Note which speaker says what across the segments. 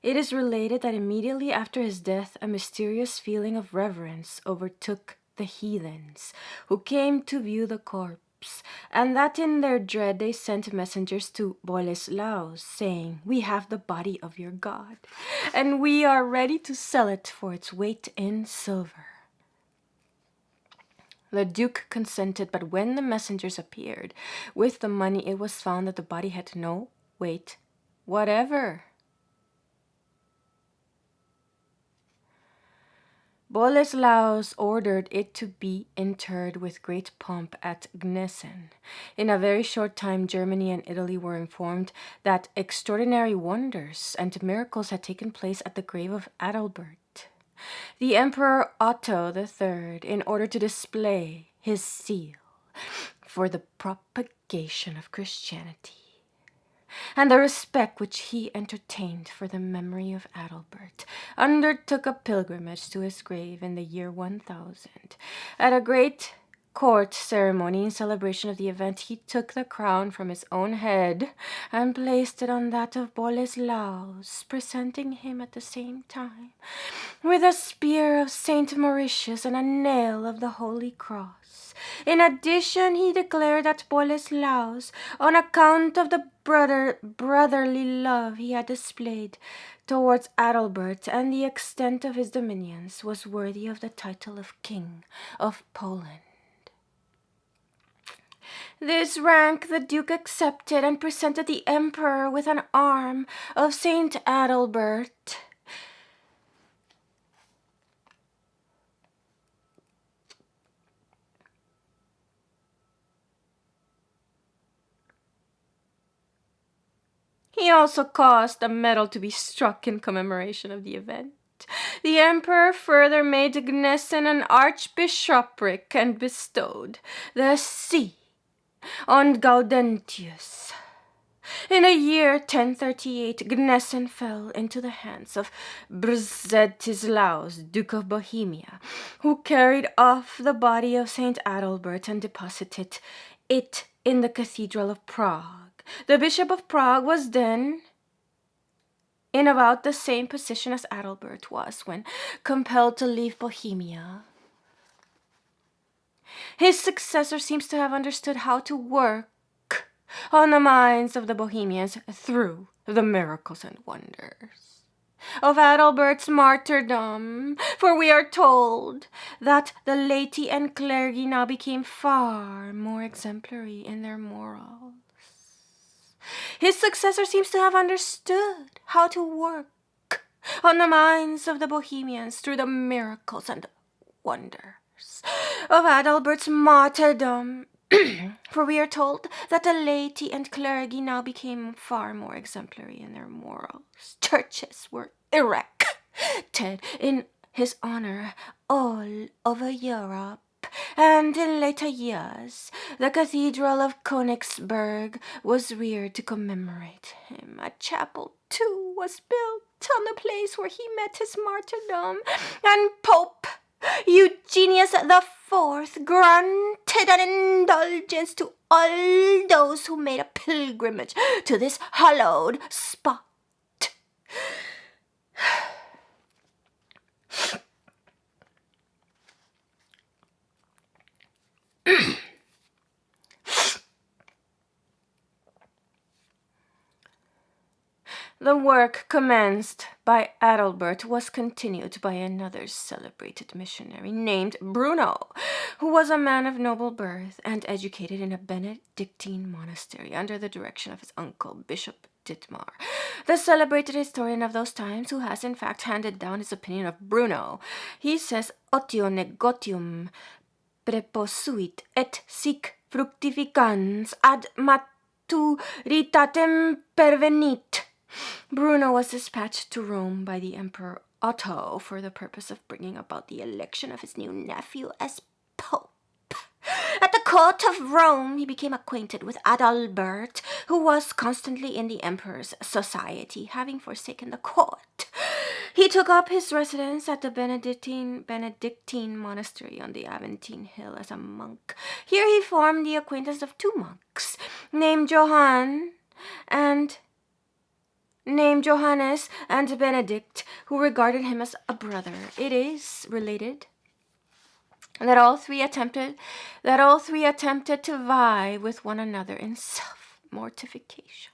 Speaker 1: It is related that immediately after his death, a mysterious feeling of reverence overtook the heathens who came to view the corpse, and that in their dread they sent messengers to Boleslaus, saying, "We have the body of your god, and we are ready to sell it for its weight in silver." The Duke consented, but when the messengers appeared with the money, it was found that the body had no weight whatever. Boleslaus ordered it to be interred with great pomp at Gnesen. In a very short time, Germany and Italy were informed that extraordinary wonders and miracles had taken place at the grave of Adalbert. The Emperor Otto III, in order to display his seal for the propagation of Christianity, and the respect which he entertained for the memory of Adalbert, undertook a pilgrimage to his grave in the year 1000. At a great court ceremony in celebration of the event, he took the crown from his own head and placed it on that of Boleslaus, presenting him at the same time with a spear of Saint Mauritius and a nail of the Holy Cross. In addition, he declared that Boleslaus, on account of the brotherly love he had displayed towards Adalbert and the extent of his dominions, was worthy of the title of King of Poland. This rank the Duke accepted and presented the Emperor with an arm of Saint Adalbert. He also caused a medal to be struck in commemoration of the event. The Emperor further made Gnesen an archbishopric and bestowed the see on Gaudentius. In the year 1038, Gnesen fell into the hands of Brzezislaus, Duke of Bohemia, who carried off the body of Saint Adalbert and deposited it in the Cathedral of Prague. The Bishop of Prague was then in about the same position as Adalbert was when compelled to leave Bohemia. His successor seems to have understood how to work on the minds of the Bohemians through the miracles and wonders of Adalbert's martyrdom, for we are told that the laity and clergy now became far more exemplary in their morals. His successor seems to have understood how to work on the minds of the Bohemians through the miracles and wonders of Adalbert's martyrdom, for we are told that the laity and clergy now became far more exemplary in their morals. Churches were erected in his honor all over Europe, and in later years, the Cathedral of Königsberg was reared to commemorate him. A chapel, too, was built on the place where he met his martyrdom, and Pope Eugenius IV granted an indulgence to all those who made a pilgrimage to this hallowed spot. The work commenced by Adalbert was continued by another celebrated missionary named Bruno, who was a man of noble birth and educated in a Benedictine monastery under the direction of his uncle, Bishop Dittmar, the celebrated historian of those times, who has in fact handed down his opinion of Bruno. He says, "Otio negotium preposuit et sic fructificans ad maturitatem pervenit." Bruno was dispatched to Rome by the Emperor Otto for the purpose of bringing about the election of his new nephew as Pope. At the court of Rome, he became acquainted with Adalbert, who was constantly in the emperor's society, having forsaken the court. He took up his residence at the Benedictine monastery on the Aventine Hill as a monk. Here he formed the acquaintance of two monks named Johann and named Johannes and Benedict, who regarded him as a brother. It is related that all three attempted to vie with one another in self-mortification.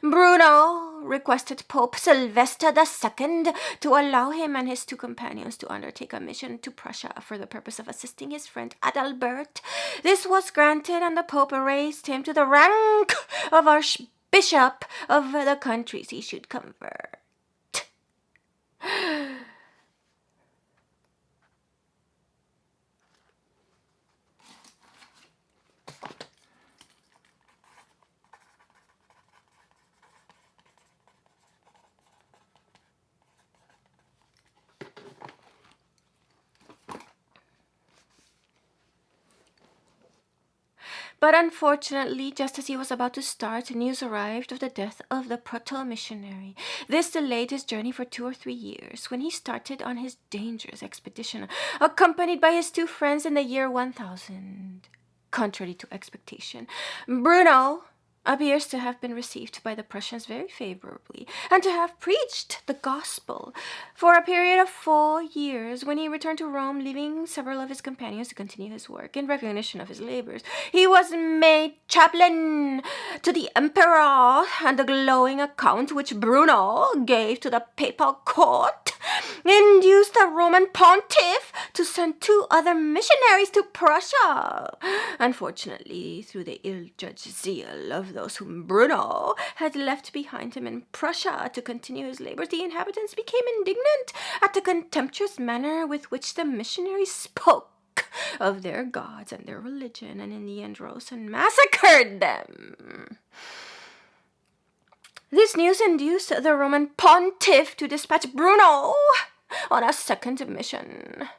Speaker 1: Bruno requested Pope Sylvester II to allow him and his two companions to undertake a mission to Prussia for the purpose of assisting his friend Adalbert. This was granted, and the Pope raised him to the rank of Archbishop of the countries he should convert. But unfortunately, just as he was about to start, news arrived of the death of the proto-missionary. This delayed his journey for 2 or 3 years, when he started on his dangerous expedition, accompanied by his two friends in the year 1000. Contrary to expectation, Bruno appears to have been received by the Prussians very favorably, and to have preached the gospel for a period of 4 years. When he returned to Rome, leaving several of his companions to continue his work in recognition of his labors, he was made chaplain to the emperor, and the glowing account which Bruno gave to the papal court induced the Roman pontiff to send 2 other missionaries to Prussia. Unfortunately, through the ill-judged zeal of those whom Bruno had left behind him in Prussia to continue his labors, the inhabitants became indignant at the contemptuous manner with which the missionaries spoke of their gods and their religion, and in the end rose and massacred them. This news induced the Roman pontiff to dispatch Bruno on a second mission.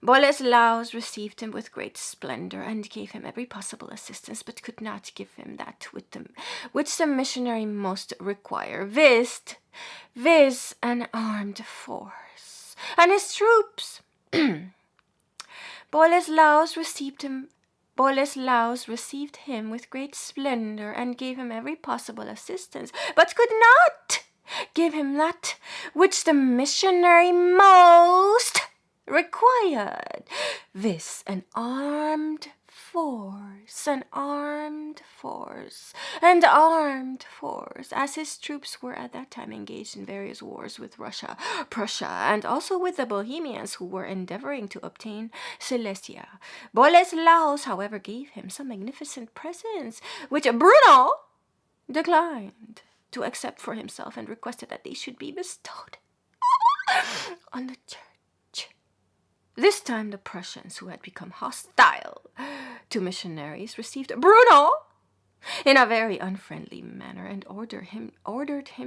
Speaker 1: Boleslaus received him with great splendor and gave him every possible assistance, but could not give him that which the missionary most required, viz. An armed force. And his troops. Boleslaus received him with great splendor and gave him every possible assistance, but could not give him that which the missionary most required, viz. An armed force, as his troops were at that time engaged in various wars with Russia, Prussia, and also with the Bohemians, who were endeavoring to obtain Silesia. Boleslaus, however, gave him some magnificent presents, which Bruno declined to accept for himself, and requested that they should be bestowed on the church. This time the Prussians, who had become hostile to missionaries, received Bruno in a very unfriendly manner, and ordered him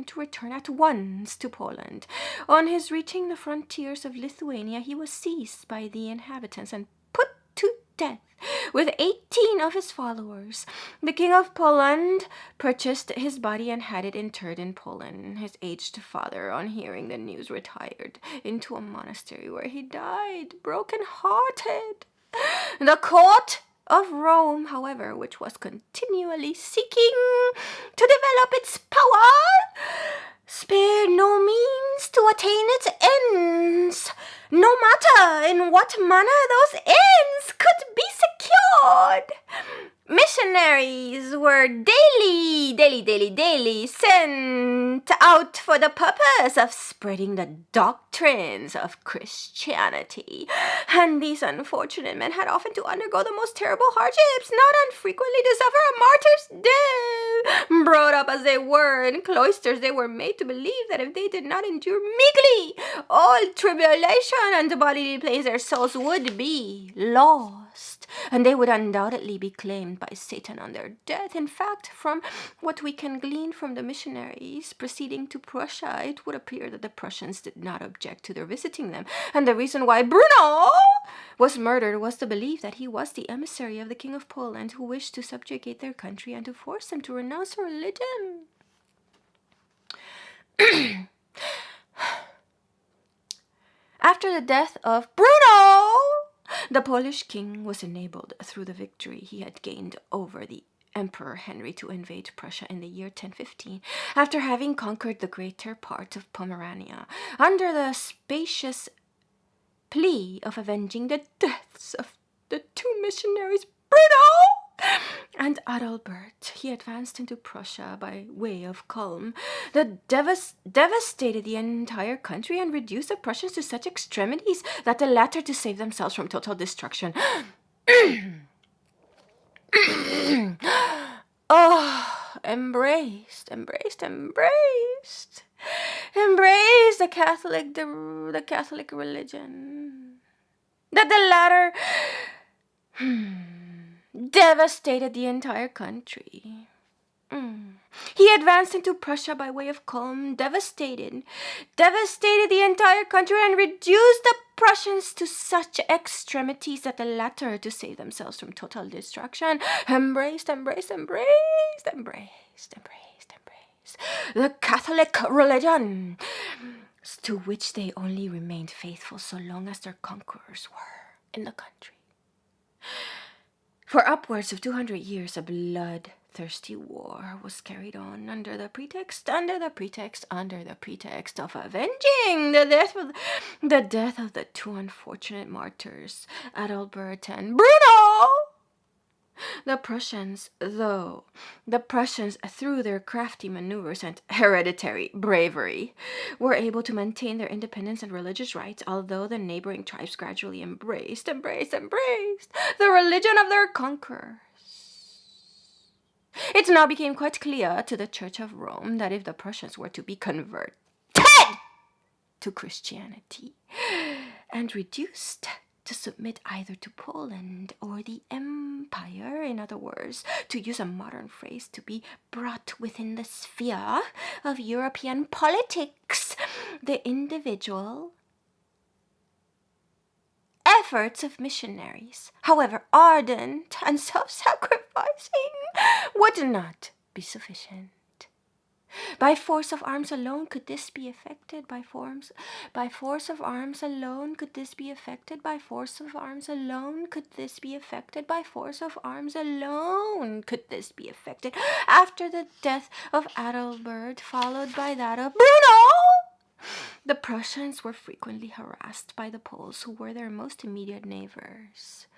Speaker 1: to return at once to Poland. On his reaching the frontiers of Lithuania, he was seized by the inhabitants and put to death with 18 of his followers. The King of Poland purchased his body and had it interred in Poland. His aged father, on hearing the news, retired into a monastery, where he died broken-hearted. The court of Rome, however, which was continually seeking to develop its power, spared no means to attain its ends, no matter in what manner those ends could be secured. Missionaries were daily sent out for the purpose of spreading the doctrines of Christianity, and these unfortunate men had often to undergo the most terrible hardships, not unfrequently to suffer a martyr's death. Brought up as they were in cloisters, they were made to believe that if they did not endure meekly all tribulation and bodily pains, their souls would be lost, and they would undoubtedly be claimed by Satan on their death. In fact, from what we can glean from the missionaries proceeding to Prussia, it would appear that the Prussians did not object to their visiting them, and the reason why Bruno was murdered was the belief that he was the emissary of the King of Poland, who wished to subjugate their country and to force them to renounce religion. After the death of Bruno, The Polish king was enabled through the victory he had gained over the Emperor Henry to invade Prussia in the year 1015, after having conquered the greater part of Pomerania, under the spacious plea of avenging the deaths of the two missionaries, Bruno and Adalbert. He advanced into Prussia by way of Culm, that devastated the entire country and reduced the Prussians to such extremities that the latter, to save themselves from total destruction, embraced the Catholic religion. That the latter devastated the entire country. He advanced into Prussia by way of Culm, devastated the entire country and reduced the Prussians to such extremities that the latter, to save themselves from total destruction, embraced the Catholic religion, to which they only remained faithful so long as their conquerors were in the country. For upwards of 200 years, a bloodthirsty war was carried on under the pretext of avenging the death of the two unfortunate martyrs, Adalbert and Bruno. The Prussians, through their crafty maneuvers and hereditary bravery, were able to maintain their independence and religious rights, although the neighboring tribes gradually embraced the religion of their conquerors. It now became quite clear to the Church of Rome that if the Prussians were to be converted to Christianity and reduced to submit either to Poland or the Empire, in other words, to use a modern phrase, to be brought within the sphere of European politics, the individual efforts of missionaries, however ardent and self-sacrificing, would not be sufficient. By force of arms alone could this be effected. By force of arms alone could this be effected. By force of arms alone could this be effected. By force of arms alone could this be effected. After the death of Adalbert, followed by that of Bruno, the Prussians were frequently harassed by the Poles, who were their most immediate neighbors.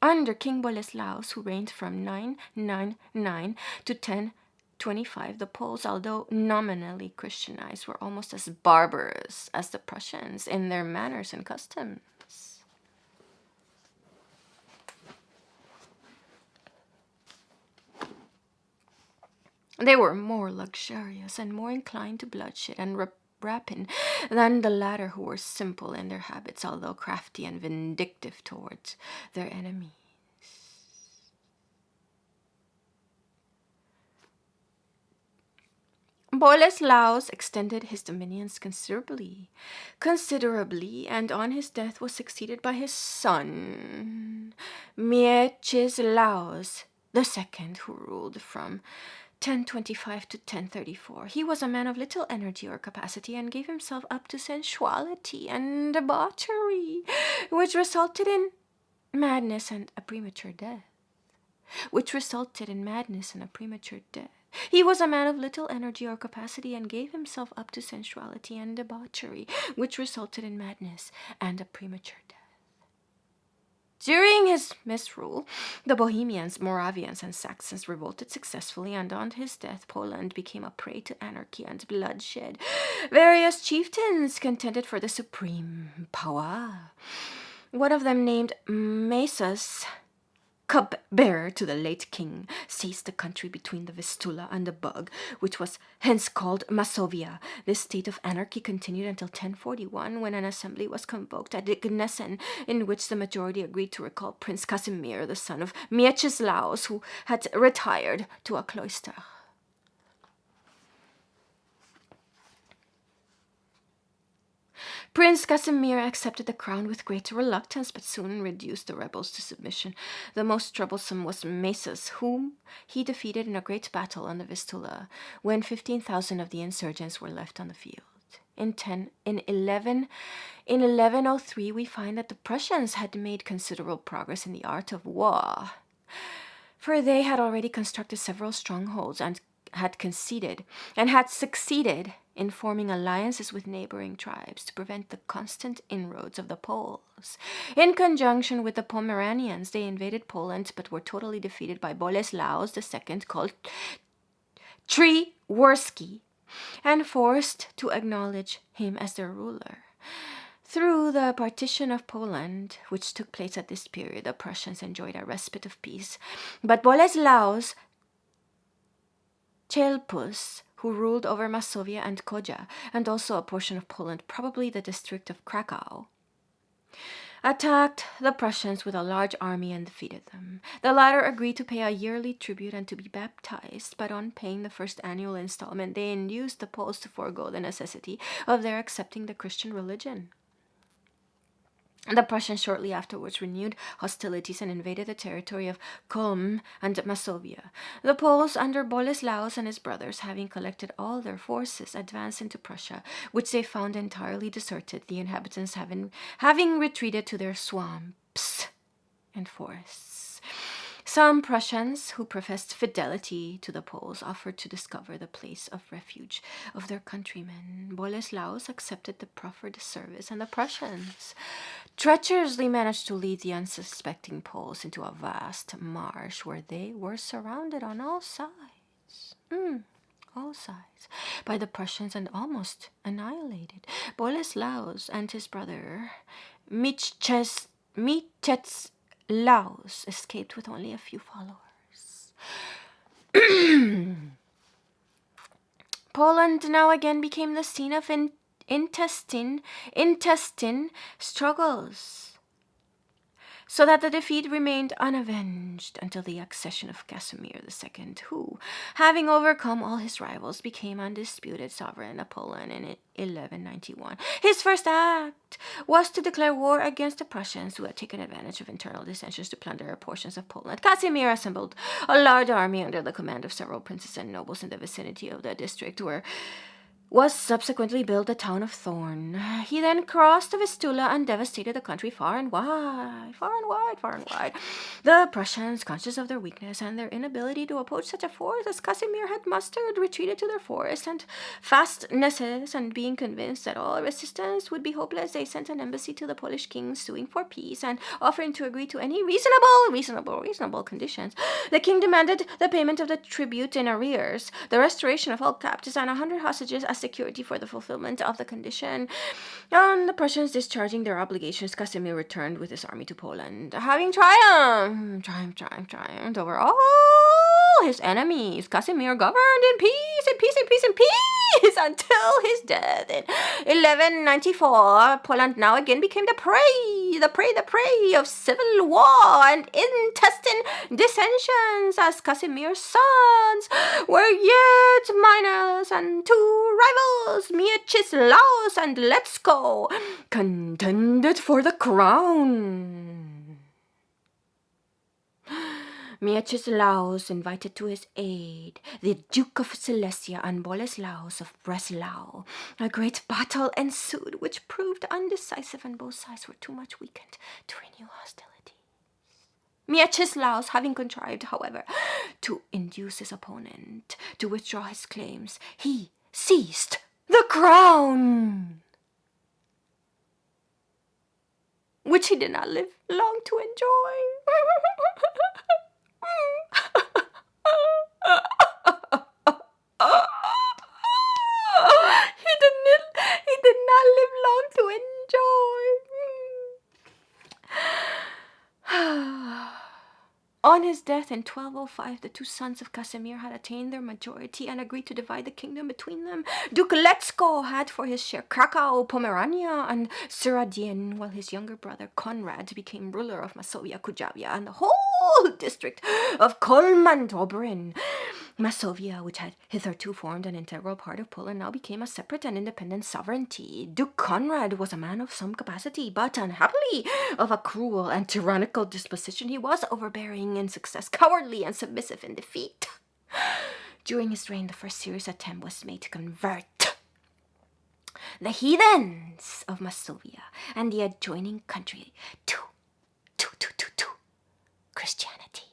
Speaker 1: Under King Boleslaus, who reigned from 999 to 1025, the Poles, although nominally Christianized, were almost as barbarous as the Prussians in their manners and customs. They were more luxurious and more inclined to bloodshed and rapine than the latter, who were simple in their habits, although crafty and vindictive towards their enemies. Boleslaus extended his dominions considerably, and on his death was succeeded by his son, Mieczysław II, who ruled from 1025 to 1034. He was a man of little energy or capacity and gave himself up to sensuality and debauchery, which resulted in madness and a premature death. He was a man of little energy or capacity and gave himself up to sensuality and debauchery, which resulted in madness and a premature death. During his misrule, the Bohemians, Moravians, and Saxons revolted successfully, and on his death, Poland became a prey to anarchy and bloodshed. Various chieftains contended for the supreme power. One of them, named Masus, cupbearer to the late king, seized the country between the Vistula and the Bug, which was hence called Masovia. This state of anarchy continued until 1041, when an assembly was convoked at Gnesen, in which the majority agreed to recall Prince Casimir, the son of Mieczysław, who had retired to a cloister. Prince Casimir accepted the crown with great reluctance, but soon reduced the rebels to submission. The most troublesome was Masus, whom he defeated in a great battle on the Vistula, when 15,000 of the insurgents were left on the field. In 1103, we find that the Prussians had made considerable progress in the art of war, for they had already constructed several strongholds and had succeeded in forming alliances with neighboring tribes to prevent the constant inroads of the Poles. In conjunction with the Pomeranians, they invaded Poland but were totally defeated by Boleslaus II, called Trewerski, and forced to acknowledge him as their ruler. Through the partition of Poland, which took place at this period, the Prussians enjoyed a respite of peace. But Boleslaus Chelpus, who ruled over Masovia and Koja, and also a portion of Poland, probably the district of Krakow, attacked the Prussians with a large army and defeated them. The latter agreed to pay a yearly tribute and to be baptized, but on paying the first annual installment, they induced the Poles to forego the necessity of their accepting the Christian religion. The Prussians shortly afterwards renewed hostilities and invaded the territory of Kulm and Masovia. The Poles, under Boleslaus and his brothers, having collected all their forces, advanced into Prussia, which they found entirely deserted, the inhabitants having retreated to their swamps and forests. Some Prussians who professed fidelity to the Poles offered to discover the place of refuge of their countrymen. Boleslaus accepted the proffered service, and the Prussians treacherously managed to lead the unsuspecting Poles into a vast marsh where they were surrounded on all sides. All sides, by the Prussians and almost annihilated. Boleslaus and his brother Mieczysław escaped with only a few followers. Poland now again became the scene of intestine struggles, so that the defeat remained unavenged until the accession of Casimir II, who, having overcome all his rivals, became undisputed sovereign of Poland in 1191. His first act was to declare war against the Prussians, who had taken advantage of internal dissensions to plunder portions of Poland. Casimir assembled a large army under the command of several princes and nobles in the vicinity of the district where was subsequently built the town of Thorn. He then crossed the Vistula and devastated the country far and wide. The Prussians, conscious of their weakness and their inability to oppose such a force as Casimir had mustered, retreated to their forests and fastnesses, and being convinced that all resistance would be hopeless, they sent an embassy to the Polish king suing for peace and offering to agree to any reasonable conditions. The king demanded the payment of the tribute in arrears, the restoration of all captives, and 100 hostages as security for the fulfillment of the condition. On the Prussians discharging their obligations, Casimir returned with his army to Poland, having triumphed over all his enemies. Casimir governed in peace until his death in 1194. Poland now again became the prey of civil war and intestine dissensions, as Casimir's sons were yet minors, and two rivals, Mieczysław and Lecko, contended for the crown. Mieczysław invited to his aid the Duke of Silesia and Boleslaus of Breslau. A great battle ensued, which proved undecisive, and both sides were too much weakened to renew hostilities. Mieczysław, having contrived, however, to induce his opponent to withdraw his claims, he seized the crown, which he did not live long to enjoy. He did not live long to enjoy. On his death in 1205, the two sons of Casimir had attained their majority and agreed to divide the kingdom between them. Duke Lecko had for his share Krakow, Pomerania, and Suradien, while his younger brother Konrad became ruler of Masovia, Kujawia, and the whole district of Kulm and Dobrin. Masovia, which had hitherto formed an integral part of Poland, now became a separate and independent sovereignty. Duke Konrad was a man of some capacity, but unhappily of a cruel and tyrannical disposition. He was overbearing in success, cowardly and submissive in defeat. During his reign, the first serious attempt was made to convert the heathens of Masovia and the adjoining country to Christianity.